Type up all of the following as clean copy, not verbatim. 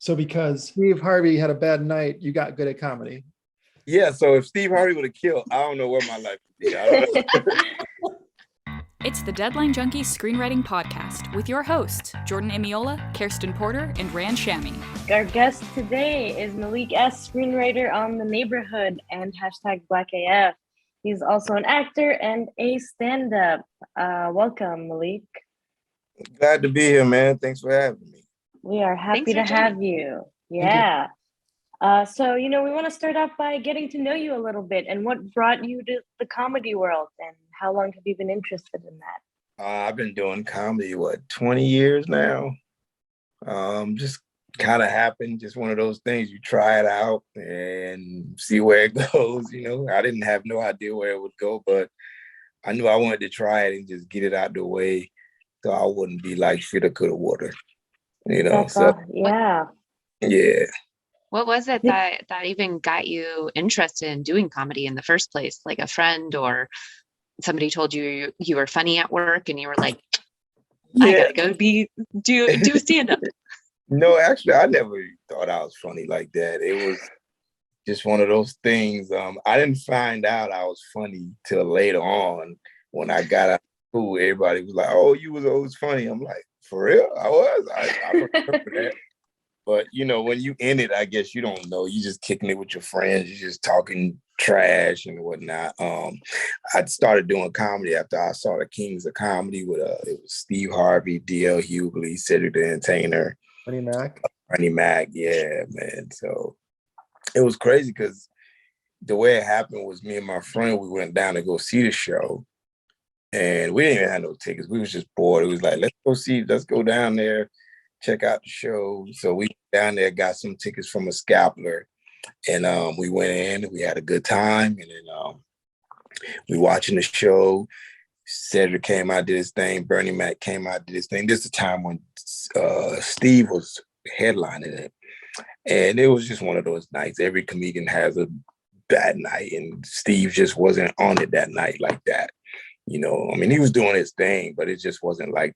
So because Steve Harvey had a bad night, you got good at comedy. Yeah, so if Steve Harvey would have killed, I don't know where my life would be. I don't know. It's the Deadline Junkies Screenwriting Podcast with your hosts, Jordan Imiola, Kerstin Porter, and Shami. Our guest today is Malik S, screenwriter on The Neighborhood and #BlackAF. He's also an actor and a stand-up. Welcome, Malik. Glad to be here, man. Thanks for having me. We are happy to have you. Yeah. So, we want to start off by getting to know you a little bit and what brought you to the comedy world and how long have you been interested in that? I've been doing comedy, 20 years now? Just kind of happened. Just one of those things. You try it out and see where it goes. I didn't have no idea where it would go, but I knew I wanted to try it and just get it out the way so I wouldn't be like shoulda, coulda, woulda. Yeah. Yeah. What was it that even got you interested in doing comedy in the first place? Like a friend or somebody told you you were funny at work and you were like, I gotta go do stand-up. No, actually, I never thought I was funny like that. It was just one of those things. I didn't find out I was funny till later on. When I got out of school, everybody was like, oh, you was always funny. I'm like, for real? I was? I remember that. But, when you in it, I guess you don't know. You just kicking it with your friends. You're just talking trash and whatnot. I started doing comedy after I saw The Kings of Comedy with it was Steve Harvey, D.L. Hughley, Cedric the Entertainer. Bernie Mac, yeah, man. So it was crazy because the way it happened was me and my friend, we went down to go see the show. And we didn't even have no tickets. We was just bored. It was like, let's go down there, check out the show. So we down there, got some tickets from a scalper, and we went in. We had a good time, and then we watching the show. Cedric came out, did his thing. Bernie Mac came out, did his thing. This is the time when Steve was headlining it, and it was just one of those nights. Every comedian has a bad night, and Steve just wasn't on it that night like that. He was doing his thing, but it just wasn't like,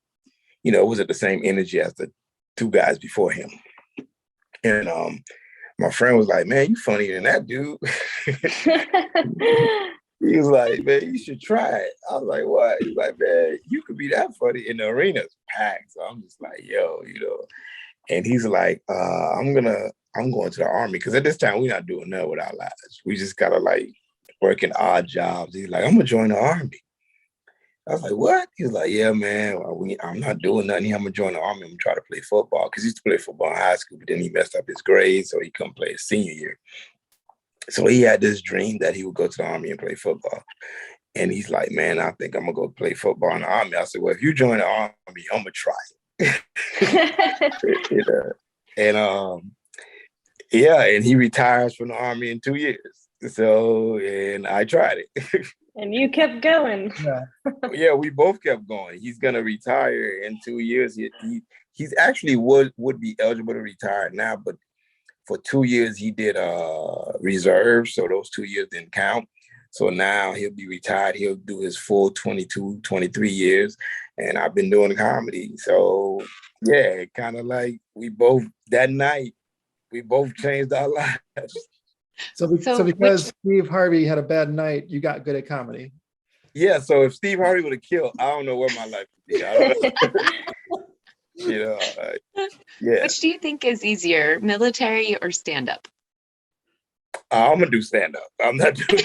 it wasn't the same energy as the two guys before him. And my friend was like, man, you funnier than that dude. He was like, man, you should try it. I was like, what? He's like, man, you could be that funny. And the arena's packed. So I'm just like, yo, And he's like, I'm going to the Army. Because at this time, we're not doing nothing with our lives. We just got to working odd jobs. He's like, I'm going to join the Army. I was like, what? He was like, yeah, man, I'm not doing nothing. I'm going to join the Army. I'm going to try to play football. Because he used to play football in high school, but then he messed up his grades, so he couldn't play his senior year. So he had this dream that he would go to the Army and play football. And he's like, man, I think I'm going to go play football in the Army. I said, well, if you join the Army, I'm going to try it. And he retires from the Army in 2 years. So, and I tried it. And you kept going. Yeah, we both kept going. He's gonna retire in 2 years. He's actually would be eligible to retire now, but for 2 years he did reserve, so those 2 years didn't count. So now he'll be retired. He'll do his full 22, 23 years, and I've been doing comedy. So yeah, kind of like that night we both changed our lives. So because Steve Harvey had a bad night, you got good at comedy. Yeah, so if Steve Harvey would have killed, I don't know where my life would be. I don't know. Yeah. Which do you think is easier, military or stand-up? I'm gonna do stand-up. I'm not doing.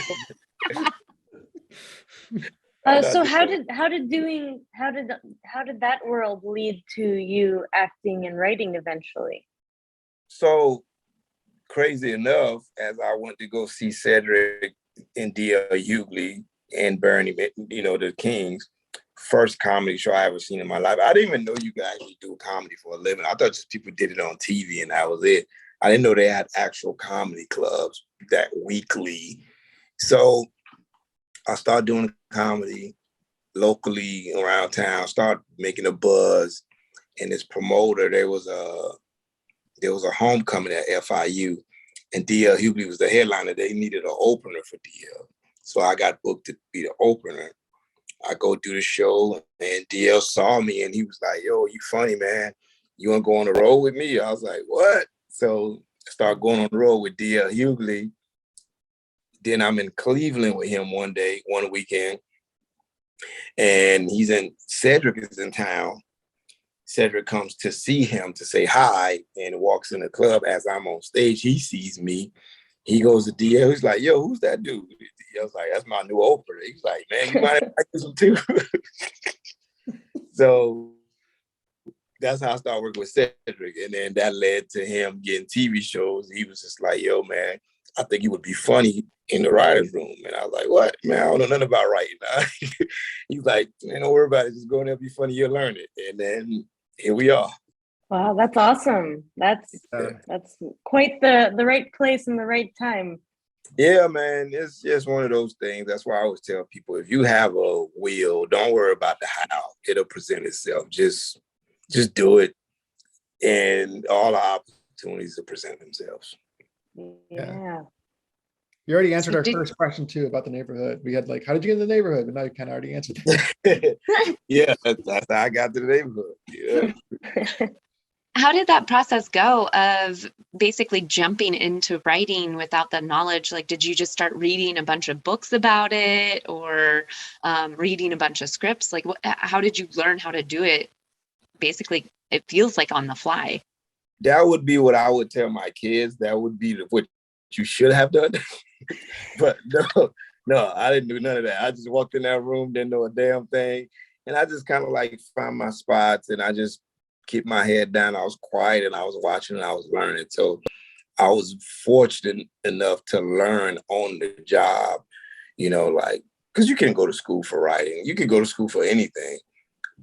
So how did that world lead to you acting and writing eventually? So crazy enough, as I went to go see Cedric and D.L. Hughley and Bernie, the Kings, first comedy show I ever seen in my life. I didn't even know you guys do comedy for a living. I thought just people did it on TV and that was it. I didn't know they had actual comedy clubs that weekly. So I started doing comedy locally around town, started making a buzz. And this promoter, there was a homecoming at FIU, and D.L. Hughley was the headliner. They needed an opener for D.L. So I got booked to be the opener. I go do the show, and D.L. saw me, and he was like, yo, you funny, man. You want to go on the road with me? I was like, what? So I started going on the road with D.L. Hughley. Then I'm in Cleveland with him one weekend. And Cedric is in town. Cedric comes to see him to say hi and walks in the club. As I'm on stage, he sees me. He goes to DL. He's like, yo, who's that dude? I was like, that's my new opener. He's like, man, you might like this one too. So that's how I started working with Cedric. And then that led to him getting TV shows. He was just like, yo, man, I think you would be funny in the writer's room. And I was like, what? Man, I don't know nothing about writing. He's like, man, don't worry about it. Just go in there and be funny. You'll learn it. And then here we are. Wow, that's awesome. That's quite the right place and the right time. Yeah, man, it's just one of those things. That's why I always tell people, if you have a will, don't worry about the how. It'll present itself. Just do it. And all the opportunities will present themselves. Yeah. You already answered our first question too about the neighborhood. We had like, how did you get in the neighborhood? But now you kind of already answered it. Yeah, that's how I got to the neighborhood. Yeah. How did that process go of basically jumping into writing without the knowledge? Like, did you just start reading a bunch of books about it, or reading a bunch of scripts? Like, how did you learn how to do it? Basically, it feels like on the fly. That would be what I would tell my kids. That would be what you should have done. But no, I didn't do none of that. I just walked in that room, didn't know a damn thing. And I just kind of like found my spots, and I just keep my head down. I was quiet, and I was watching, and I was learning. So I was fortunate enough to learn on the job, like, because you can't go to school for writing. You can go to school for anything.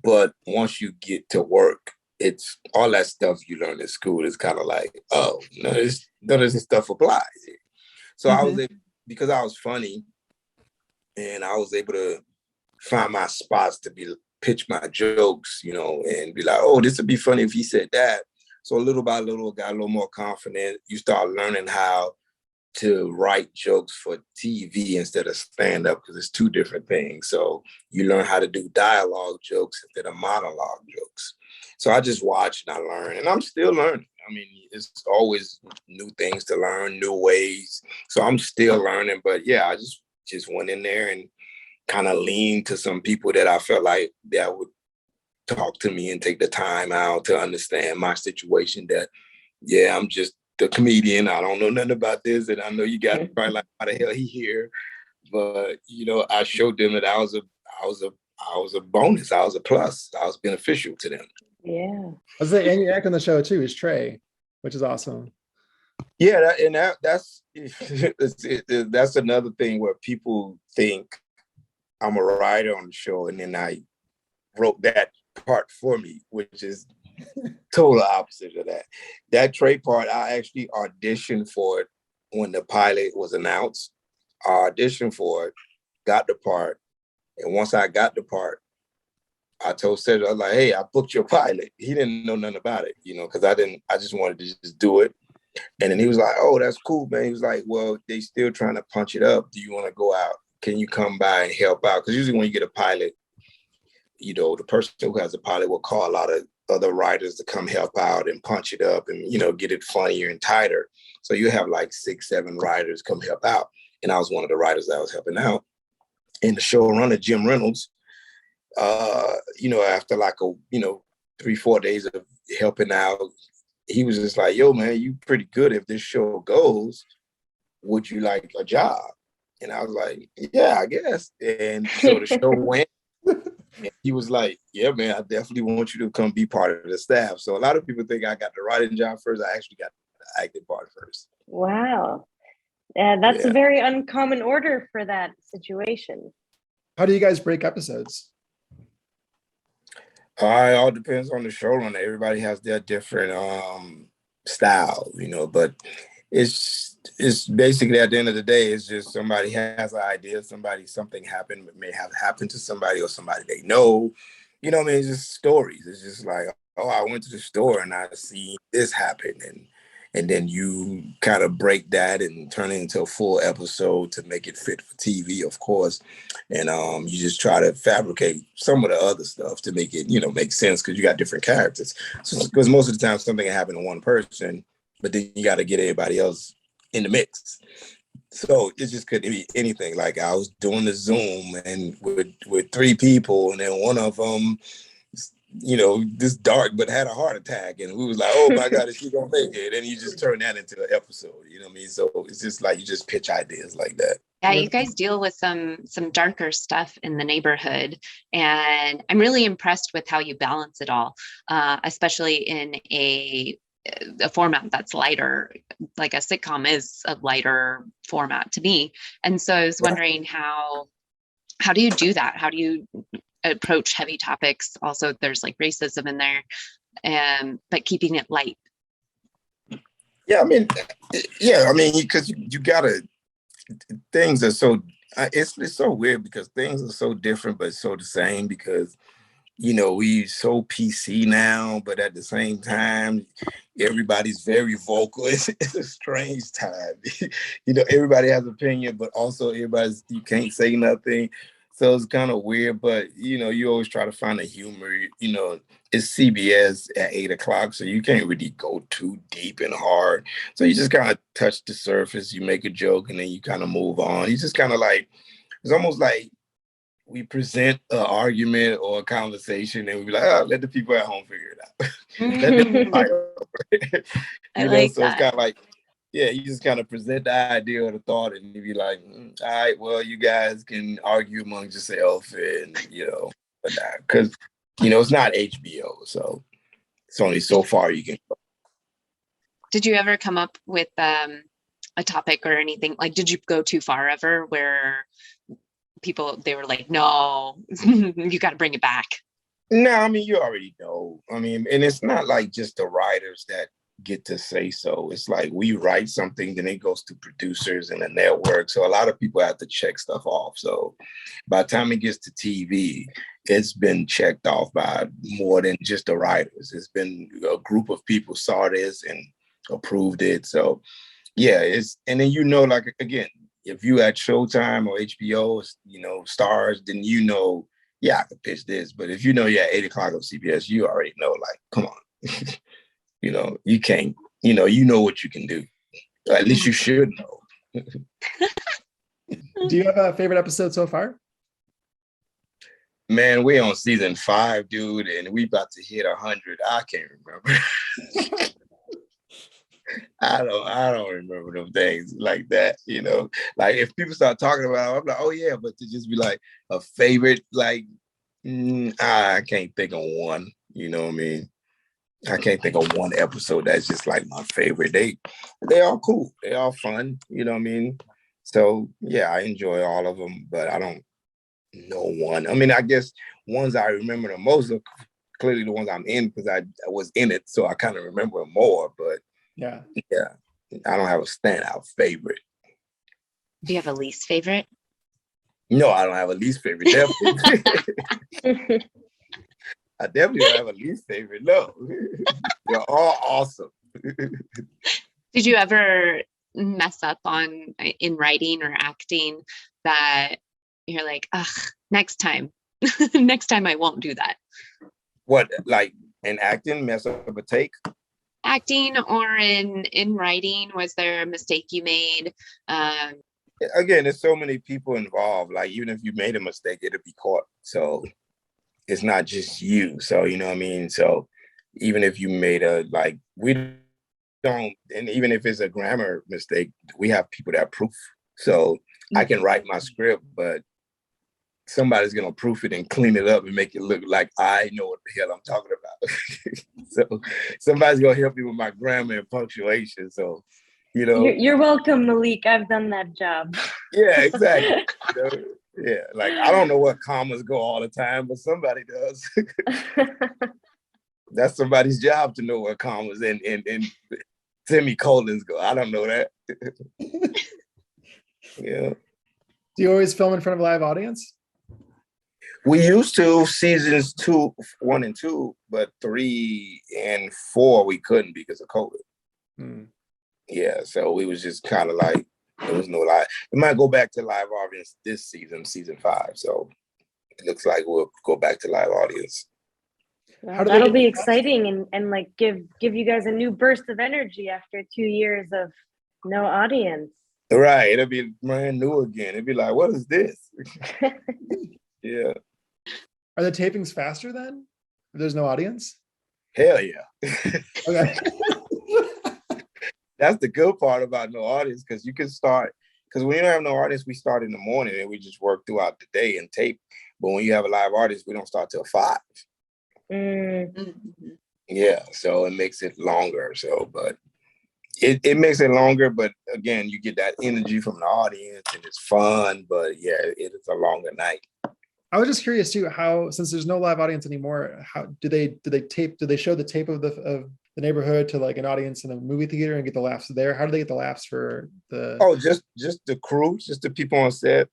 But once you get to work, it's all that stuff you learn in school is kind of like, oh, none of this stuff applies. So I was able, because I was funny, and I was able to find my spots to pitch my jokes, and be like, oh, this would be funny if he said that. So little by little, got a little more confident. You start learning how to write jokes for TV instead of stand-up, because it's two different things. So you learn how to do dialogue jokes instead of monologue jokes. So I just watch and I learn, and I'm still learning. I mean, it's always new things to learn, new ways. So I'm still learning, but yeah, I just went in there and kind of leaned to some people that I felt like that would talk to me and take the time out to understand my situation. That, yeah, I'm just the comedian. I don't know nothing about this, and I know you guys probably like, how the hell he here? But I showed them that I was a bonus. I was a plus. I was beneficial to them. Yeah. I was like, and you act on the show too is Trey, which is awesome. Yeah, that's that's another thing where people think I'm a writer on the show, and then I wrote that part for me, which is total opposite of that. That Trey part, I actually auditioned for it when the pilot was announced. I auditioned for it, got the part, and once I got the part, I told Cedric, I was like, hey, I booked your pilot. He didn't know nothing about it, because I just wanted to just do it. And then he was like, oh, that's cool, man. He was like, well, they still trying to punch it up. Do you want to go out? Can you come by and help out? Because usually when you get a pilot, the person who has a pilot will call a lot of other writers to come help out and punch it up and, get it funnier and tighter. So you have like 6-7 writers come help out. And I was one of the writers that was helping out. And the showrunner, Jim Reynolds, after like 3-4 days of helping out, he was just like, yo, man, you pretty good. If this show goes, would you like a job? And I was like, yeah, I guess. And so the show went. And he was like, yeah, man, I definitely want you to come be part of the staff. So a lot of people think I got the writing job first. I actually got the acting part first. Wow. That's a very uncommon order for that situation. How do you guys break episodes? It all depends on the showrunner. Everybody has their different style, but it's basically, at the end of the day, it's just somebody has an idea, something happened, may have happened to somebody or somebody they know. It's just stories. It's just like, oh, I went to the store and I see this happen, and then you kind of break that and turn it into a full episode to make it fit for TV, of course. And you just try to fabricate some of the other stuff to make it, make sense, because you got different characters. So, because most of the time something can happen to one person, but then you got to get everybody else in the mix. So it just couldn't be anything. Like I was doing the Zoom and with 3 people, and then one of them, this dark, but had a heart attack, and we was like, oh my God, is she gonna make it? And you just turn that into an episode, you know what I mean? So it's just like you just pitch ideas like that. Yeah, you guys deal with some darker stuff in the neighborhood, and I'm really impressed with how you balance it all, especially in a format that's lighter. Like a sitcom is a lighter format to me, and so I was wondering how do you do that? How do you approach heavy topics? Also, there's like racism in there, but keeping it light. Yeah, I mean, because you gotta. Things are so it's so weird because things are so different but so the same, because we so PC now, but at the same time everybody's very vocal. It's a strange time. Everybody has opinion, but also you can't say nothing. So it's kind of weird, but you always try to find a humor. It's CBS at 8:00, so you can't really go too deep and hard. So you just kind of touch the surface, you make a joke, and then you kind of move on. You just kind of like, it's almost like we present an argument or a conversation, and we be like, let the people at home figure it out. Let them fight over it. So it's kind of like, yeah, you just kind of present the idea or the thought, and you be like, all right, well, you guys can argue amongst yourself, and because it's not HBO, so it's only so far you can go. Did you ever come up with a topic or anything? Like, did you go too far ever where they were like, no, you got to bring it back? No, I mean, you already know. I mean, and it's not like just the writers that get to say so. It's like we write something, then it goes to producers and the network. So a lot of people have to check stuff off. So by the time it gets to TV, it's been checked off by more than just the writers. It's been a group of people saw this and approved it. So yeah, and then like, again, if you at Showtime or HBO, Stars, then yeah, I could pitch this. But if you're at 8:00 on CBS, you already know, like, come on. You can't, you know what you can do. At least you should know. Do you have a favorite episode so far? Man, we're on season 5, dude, and we about to hit 100. I can't remember. I don't remember them things like that, Like if people start talking about it, I'm like, oh yeah, but to just be like a favorite, like, I can't think of one, you know what I mean? I can't think of one episode that's just like my favorite. They all cool. They all fun. You know what I mean? So yeah, I enjoy all of them, but I don't know one. I mean, I guess ones I remember the most are clearly the ones I'm in because I was in it, so I kind of remember them more. But yeah, I don't have a standout favorite. Do you have a least favorite? No, I don't have a least favorite. Definitely. I definitely don't have a least favorite. No, they're all awesome. Did you ever mess up in writing or acting that you're like, ugh, next time I won't do that? What, like in acting, mess up a take? Acting or in writing, was there a mistake you made? Again, there's so many people involved. Like even if you made a mistake, it'll be caught. So it's not just you. So, you know what I mean? So even if you made we don't, and even if it's a grammar mistake, we have people that proof. So I can write my script, but somebody's going to proof it and clean it up and make it look like I know what the hell I'm talking about. So somebody's going to help me with my grammar and punctuation. So, You're welcome, Malik. I've done that job. Yeah, exactly. Yeah, like I don't know what commas go all the time, but somebody does. That's somebody's job to know what commas and semicolons go. I don't know that. Yeah. Do you always film in front of a live audience? We used to seasons 1 and 2, but 3 and 4 we couldn't because of COVID. Yeah, so we was just kind of like, there was no live. We might go back to live audience this season 5. So it looks like we'll go back to live audience. Well, that'll be exciting and like give you guys a new burst of energy after 2 years of no audience. Right. It'll be brand new again. It'll be like, what is this? Yeah. Are the tapings faster then? If there's no audience? Hell yeah. Okay. That's the good part about no audience, because you can start, because when you don't have no audience, we start in the morning and we just work throughout the day and tape. But when you have a live audience, we don't start till 5. Mm-hmm. Yeah, so it makes it longer. So, but it makes it longer, but again, you get that energy from the audience and it's fun. But yeah, it is a longer night. I was just curious too, how, since there's no live audience anymore, how do they show the tape of the neighborhood to like an audience in a movie theater and get the laughs there? How do they get the laughs for the? Oh, just the crew, just the people on set.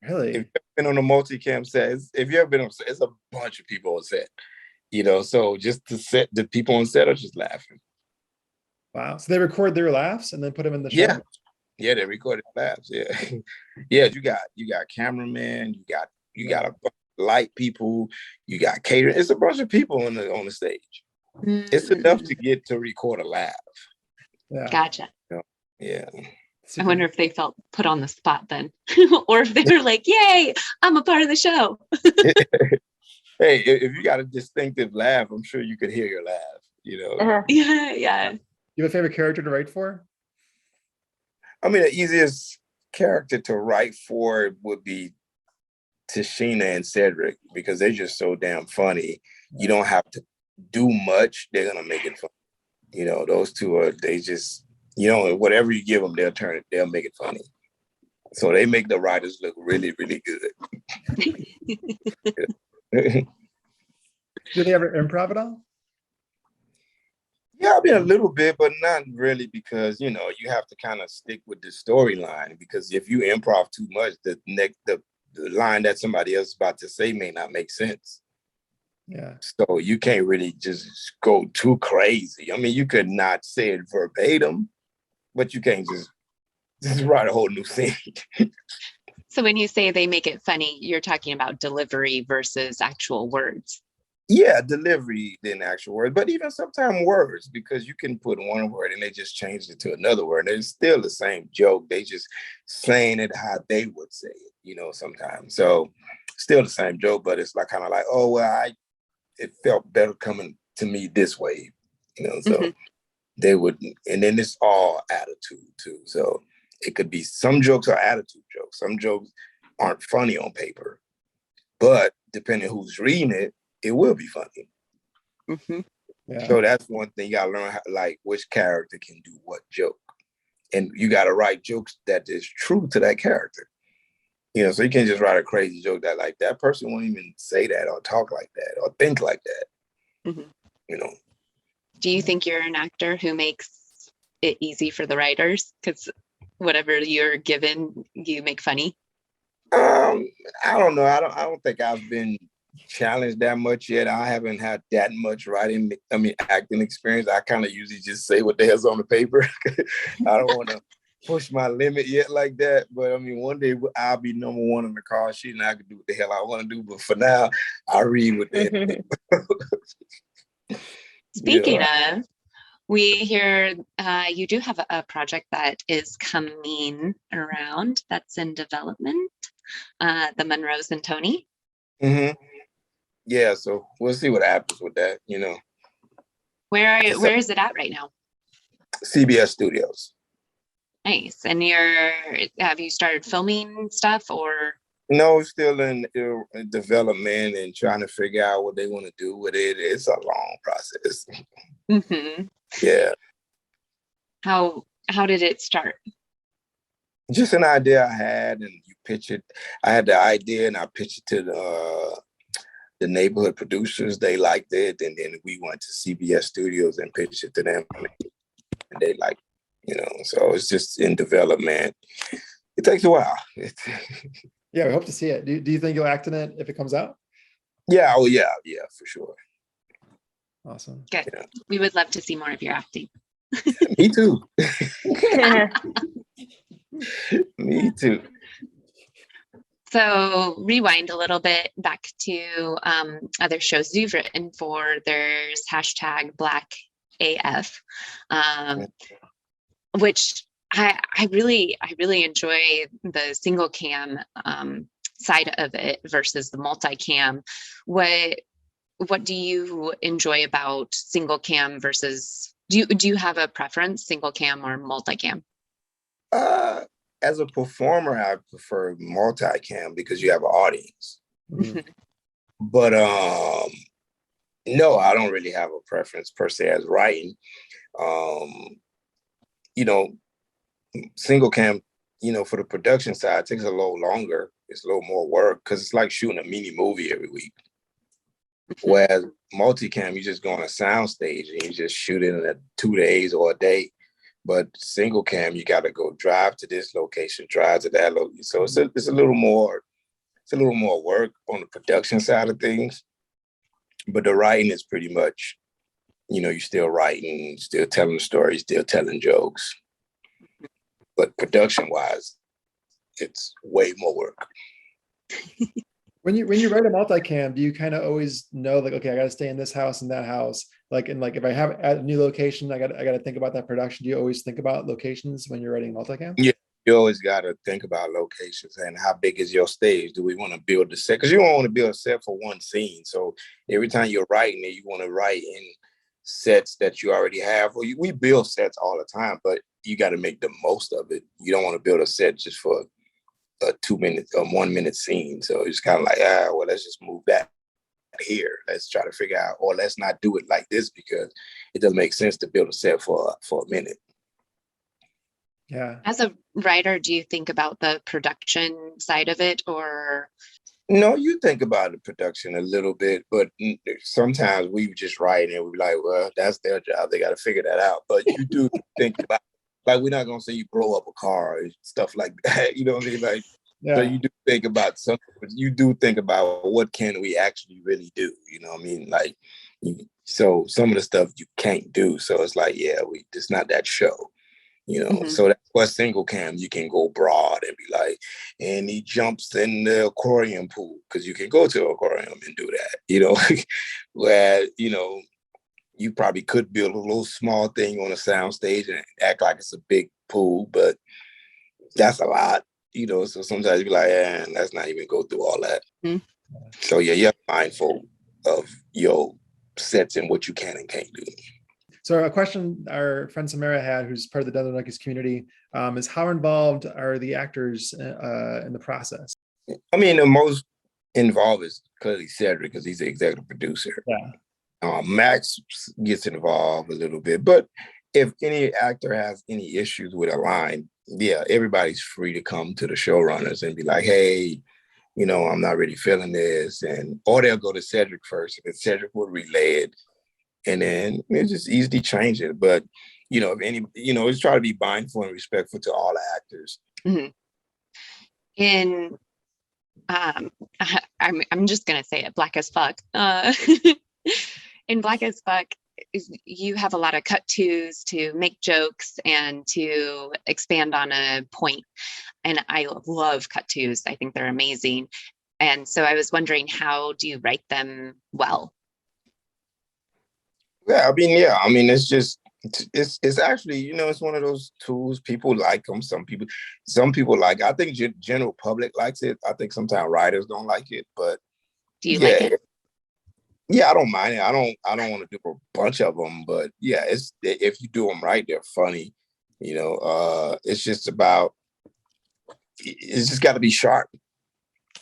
Really? If you've been on a multicam set, if you've ever been on set, it's a bunch of people on set. You know, so just the people on set are just laughing. Wow. So they record their laughs and then put them in the show? Yeah, they recorded laughs. Yeah. Yeah, you got cameramen, you got a bunch of light people, you got catering. It's a bunch of people on the stage. Mm-hmm. It's enough to get to record a laugh. Yeah. Gotcha. Yeah. I wonder if they felt put on the spot then, or if they were like, "Yay, I'm a part of the show." Hey, if you got a distinctive laugh, I'm sure you could hear your laugh. You know. Uh-huh. Yeah. You have a favorite character to write for? I mean, the easiest character to write for would be Tashina and Cedric, because they're just so damn funny. You don't have to do much; they're gonna make it fun. You know, those two are. They just, whatever you give them, they'll make it funny. So they make the writers look really, really good. Do they ever improv at all? Yeah, I mean a little bit, but not really, because you have to kind of stick with the storyline. Because if you improv too much, the line that somebody else is about to say may not make sense. Yeah. So you can't really just go too crazy. I mean, you could not say it verbatim, but you can't just write a whole new scene. So when you say they make it funny, you're talking about delivery versus actual words. Yeah, delivery than actual words, but even sometimes words, because you can put one word and they just change it to another word. And it's still the same joke. They just saying it how they would say it, sometimes. So still the same joke, but it's like kind of like, oh, well, it felt better coming to me this way, so they would, and then it's all attitude too. So it could be, some jokes are attitude jokes. Some jokes aren't funny on paper, but depending who's reading it, it will be funny. Mm-hmm. Yeah. So that's one thing you gotta learn, like which character can do what joke. And you gotta write jokes that is true to that character. So you can't just write a crazy joke that like that person won't even say that or talk like that or think like that. Mm-hmm. Do you think you're an actor who makes it easy for the writers? Because whatever you're given, you make funny? I don't know. I don't think I've been challenged that much yet. I haven't had that much acting experience. I kind of usually just say what the hell's on the paper. I don't want to push my limit yet like that. But I mean, one day I'll be number one on the call sheet and I can do what the hell I want to do. But for now, I read what the hell. Speaking of, we hear you do have a project that is coming around that's in development, the Monroes and Tony. Mm-hmm. Yeah, so we'll see what happens with that, Where is it at right now? CBS Studios. Nice. And have you started filming stuff or? No, still in development and trying to figure out what they want to do with it. It's a long process. Mm-hmm. Yeah. How did it start? Just an idea I had, and you pitch it. I had the idea and I pitched it to the neighborhood producers. They liked it, and then we went to CBS Studios and pitched it to them, and they liked it, so it's just in development. It takes a while. Yeah, we hope to see it. Do you think you'll act in it if it comes out? Yeah, yeah, for sure. Awesome. Good. Yeah. We would love to see more of your acting. Me too. Me too. So rewind a little bit back to other shows you've written for. There's hashtag Black AF, which I really enjoy the single cam side of it versus the multicam. What do you enjoy about single cam versus, do you have a preference, single cam or multicam? As a performer, I prefer multicam because you have an audience. Mhm. But no, I don't really have a preference per se as writing. You know, single cam, for the production side, takes a little longer. It's a little more work because it's like shooting a mini movie every week. Whereas multicam, you just go on a sound stage and you just shoot it in 2 days or a day. But single cam, you got to go drive to this location, drive to that location. So it's a little more work on the production side of things. But the writing is pretty much, you're still writing, still telling stories, still telling jokes. But production-wise, it's way more work. When you write a multicam, do you kind of always know, like, okay, I got to stay in this house and that house, and if I have a new location, I got to think about that production. Do you always think about locations when you're writing multicam? Yeah, you always got to think about locations and how big is your stage. Do we want to build the set? Because you don't want to build a set for one scene. So every time you're writing it, you want to write in sets that you already have. Well, we build sets all the time, but you got to make the most of it. You don't want to build a set just for a 2 minute or 1 minute scene. So it's kind of like, well, let's just move that here. Let's try to figure out, or let's not do it like this because it doesn't make sense to build a set for a minute. Yeah. As a writer, do you think about the production side of it, or? No, you think about the production a little bit, but sometimes we just write and we're like, well, that's their job. They got to figure that out. But you do think about, like, we're not going to say you blow up a car or stuff like that. You know what I mean? Like, Yeah. So you do think about something, you do think about what can we actually really do? You know what I mean? Like, so some of the stuff you can't do. So it's like, yeah, it's not that show. So that's what single cam, you can go broad and be like, and he jumps in the aquarium pool because you can go to an aquarium and do that, where, you probably could build a little small thing on a sound stage and act like it's a big pool, but that's a lot, so sometimes you be like, let's not even go through all that. Mm-hmm. So yeah, you're mindful of your sets and what you can and can't do. So a question our friend Samara had, who's part of the Deadline Junkies community, is how involved are the actors in the process? I mean, the most involved is clearly Cedric because he's the executive producer. Yeah. Max gets involved a little bit, but if any actor has any issues with a line, yeah, everybody's free to come to the showrunners and be like, hey, I'm not really feeling this, or they'll go to Cedric first, and Cedric will relay it. And then it's just easily change it. But, if any, it's try to be mindful and respectful to all the actors. Mm-hmm. I'm just going to say it, Black as Fuck. In Black as Fuck, you have a lot of cut twos to make jokes and to expand on a point. And I love cut twos. I think they're amazing. And so I was wondering, how do you write them well? Yeah, I mean, it's just, it's actually, it's one of those tools. People like them. Some people like, I think general public likes it. I think sometimes writers don't like it, but do you like it? Yeah, I don't mind it. I don't want to do a bunch of them, but yeah, if you do them right, they're funny. It's just got to be sharp.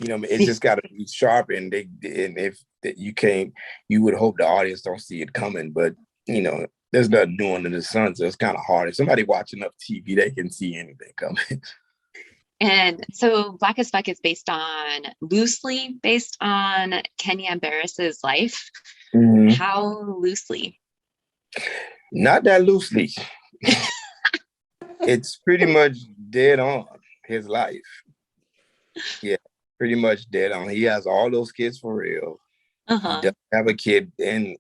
It's just got to be sharp, and if you would hope the audience don't see it coming, but there's nothing new under the sun, so it's kind of hard. If somebody watching enough TV, they can see anything coming. And so Black as Fuck is loosely based on Kenya Barris's life. Mm-hmm. How loosely? Not that loosely. It's pretty much dead on his life. Yeah, pretty dead on. He has all those kids for real. Uh-huh. He doesn't have a kid in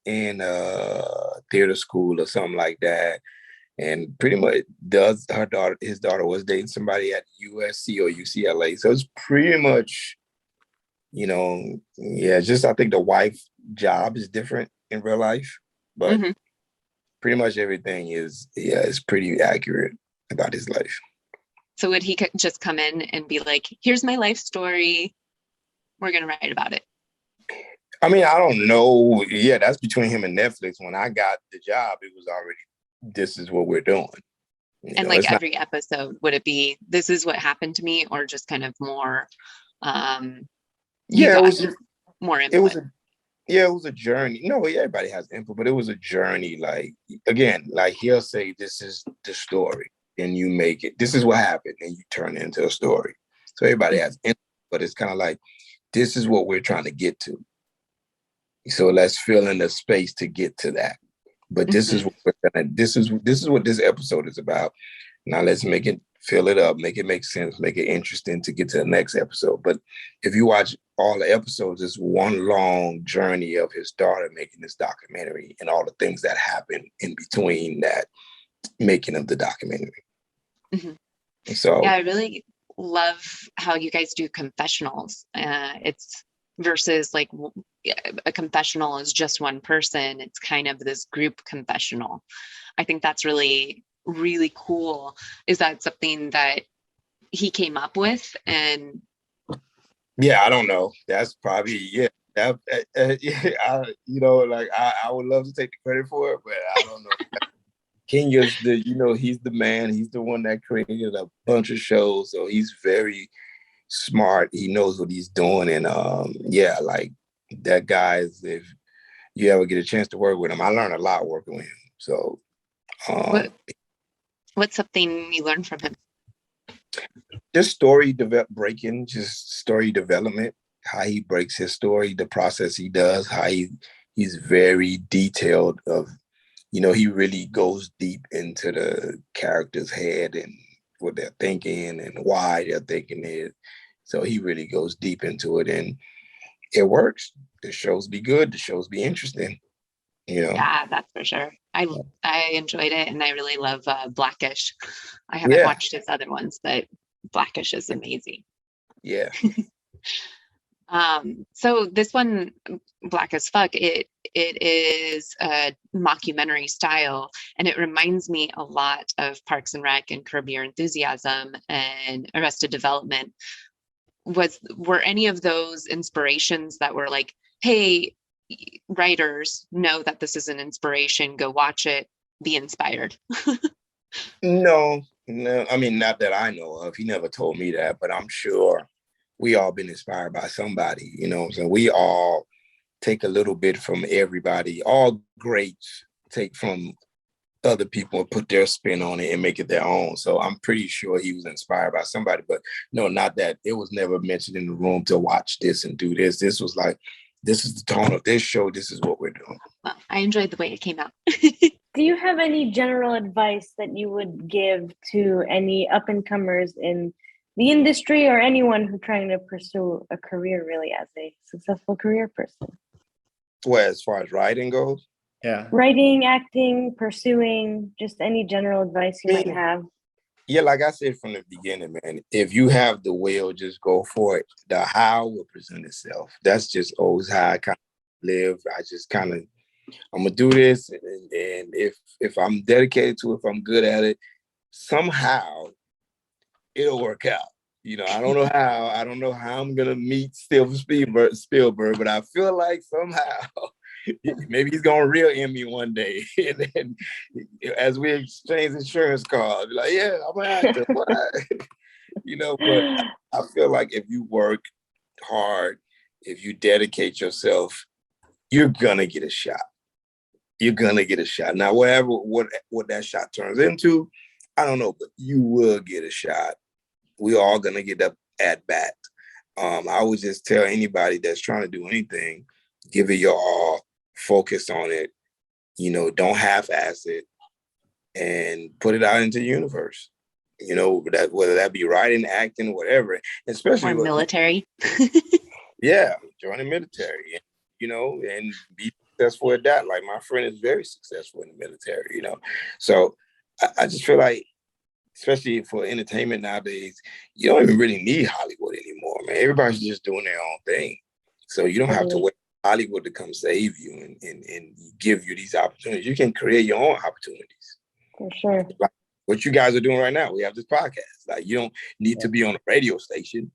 theater school or something like that. and pretty much his daughter was dating somebody at USC or UCLA. So it's pretty much, just I think the wife job is different in real life, but pretty much everything is pretty accurate about his life. So would he just come in and be like, here's my life story, we're going to write about it? I mean, I don't know. Yeah, that's between him and Netflix. When I got the job, it was already, this is what we're doing. And like every episode, would it be, this is what happened to me, or just kind of more, it was more input? It was a journey. Everybody has input, but it was a journey. Like, again, like he'll say, this is the story, and you make it, this is what happened, and you turn it into a story. So everybody has input, but it's kind of like, this is what we're trying to get to. So let's fill in the space to get to that. But this is what this is what this episode is about. Now let's make it, fill it up, make it make sense, make it interesting to get to the next episode. But if you watch all the episodes, it's one long journey of his daughter making this documentary and all the things that happen in between that making of the documentary. So yeah, I really love how you guys do confessionals. It's versus like a confessional is just one person. It's kind of this group confessional. I think that's really, really cool. Is that something that he came up with? And yeah, I don't know. That's probably, I would love to take the credit for it, but I don't know. Kenya's he's the man. He's the one that created a bunch of shows. So he's very smart. He knows what he's doing. And like that guy is, if you ever get a chance to work with him, I learned a lot working with him. So what's something you learned from him? Just story development, how he breaks his story, the process he does, how he's very detailed of, he really goes deep into the character's head and what they're thinking and why they're thinking it. So he really goes deep into it, and it works. The shows be good. The shows be interesting. Yeah, that's for sure. I enjoyed it, and I really love Blackish. I haven't watched his other ones, but Blackish is amazing. Yeah. So this one, Black as Fuck, it is a mockumentary style, and it reminds me a lot of Parks and Rec and Curb Your Enthusiasm and Arrested Development. Were any of those inspirations that were like, hey, writers, know that this is an inspiration, go watch it, be inspired? No, I mean, not that I know of. He never told me that, but I'm sure we all been inspired by somebody, So we all take a little bit from everybody. All greats take from other people and put their spin on it and make it their own. So I'm pretty sure he was inspired by somebody, but no, not that. It was never mentioned in the room to watch this and do this. This was like, this is the tone of this show. This is what we're doing. Well, I enjoyed the way it came out. Do you have any general advice that you would give to any up-and-comers in the industry or anyone who's trying to pursue a career really as a successful career person? Well, as far as writing goes? Yeah. Writing, acting, pursuing, just any general advice you might have. Yeah, like I said from the beginning, man, if you have the will, just go for it. The how will present itself. That's just always how I kind of live. I just kind of, I'm going to do this. And if I'm dedicated to it, if I'm good at it, somehow it'll work out. I don't know how I'm going to meet Steven Spielberg, but I feel like somehow maybe he's going to reel me one day. And then as we exchange insurance cards, be like, yeah, I'm an actor. But I feel like if you work hard, if you dedicate yourself, you're going to get a shot. You're going to get a shot. Now, what that shot turns into, I don't know, but you will get a shot. We all going to get up at bat. I would just tell anybody that's trying to do anything, give it your all, focus on it, don't half-ass it, and put it out into the universe. That whether that be writing, acting, whatever, especially or military. Yeah, join the military, and be successful at that. Like my friend is very successful in the military, So I just feel like, especially for entertainment nowadays, you don't even really need Hollywood anymore, man. Everybody's just doing their own thing. So you don't have to wait for Hollywood to come save you and give you these opportunities. You can create your own opportunities. For sure. Like what you guys are doing right now. We have this podcast. Like, you don't need to be on a radio station.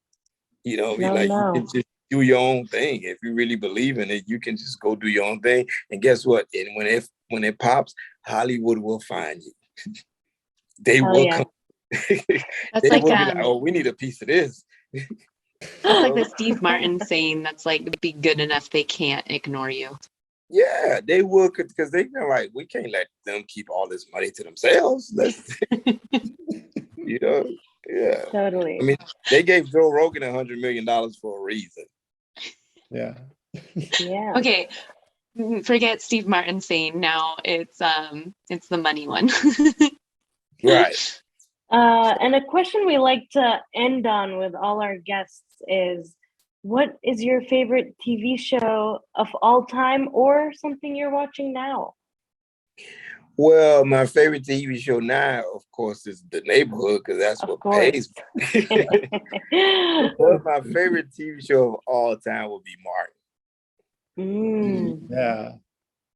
You know, No, you no. can just do your own thing. If you really believe in it, you can just go do your own thing. And guess what? And when it pops, Hollywood will find you. They will come. That's They like, will be like, oh, we need a piece of this. That's like the Steve Martin saying that's like, be good enough, they can't ignore you. Yeah, they will, because they're like, we can't let them keep all this money to themselves. Let's, you know, yeah. Totally. I mean, they gave Joe Rogan $100 million for a reason. Yeah. Yeah. Okay, forget Steve Martin saying now. It's the money one. Right. And a question we like to end on with all our guests is, what is your favorite TV show of all time, or something you're watching now? Well, my favorite TV show now, of course, is The Neighborhood, because that's Of what course. pays me. But my favorite TV show of all time would be Martin. Yeah.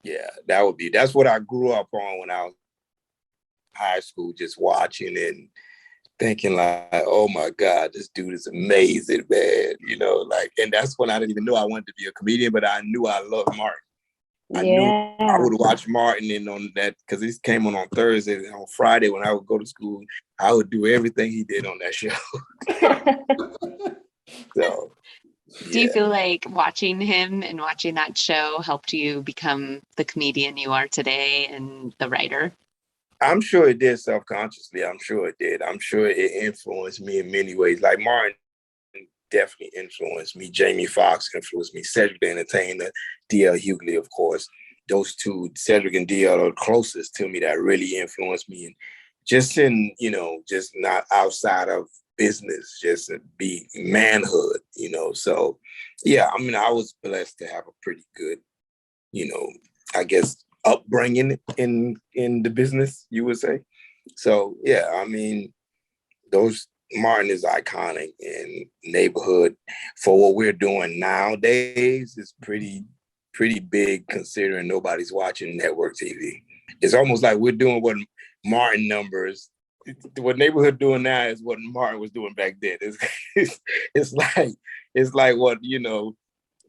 Yeah, that's what I grew up on when I was in high school, just watching and thinking like, oh my God, this dude is amazing, man. You know, like, and that's when I didn't even know I wanted to be a comedian, but I knew I loved Martin. I knew I would watch Martin, and on that, because he came on Thursday, and on Friday when I would go to school, I would do everything he did on that show. So, Do you feel like watching him and watching that show helped you become the comedian you are today and the writer? I'm sure it did self-consciously. I'm sure it did. I'm sure it influenced me in many ways. Like Martin definitely influenced me. Jamie Foxx influenced me. Cedric the Entertainer, D.L. Hughley, of course. Those two, Cedric and D.L. are closest to me that really influenced me. And just in, you know, just not outside of business, just be manhood, you know. So, yeah, I mean, I was blessed to have a pretty good, you know, I guess, upbringing in the business, you would say. So yeah, I mean, Martin is iconic, and Neighborhood for what we're doing nowadays is pretty big, considering nobody's watching network TV. It's almost like we're doing what Martin numbers, what Neighborhood doing now is what Martin was doing back then. It's like what, you know,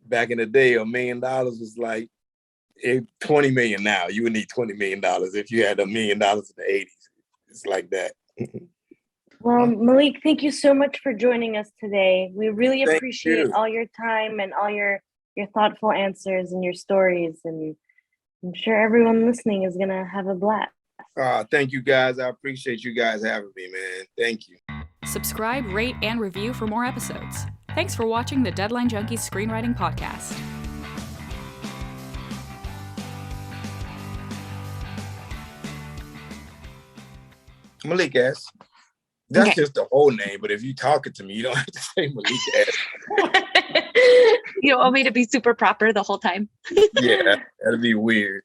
back in the day, $1 million was like 20 million now. You would need $20 million if you had $1 million in the 80s. It's like that. Well, Malik, thank you so much for joining us today. We really Thank appreciate you. all your time and all your thoughtful answers and your stories. And I'm sure everyone listening is going to have a blast. Thank you, guys. I appreciate you guys having me, man. Thank you. Subscribe, rate, and review for more episodes. Thanks for watching the Deadline Junkies Screenwriting Podcast. Malik S. That's just the whole name, but if you talking to me, you don't have to say Malik S. You want me to be super proper the whole time? Yeah, that'd be weird.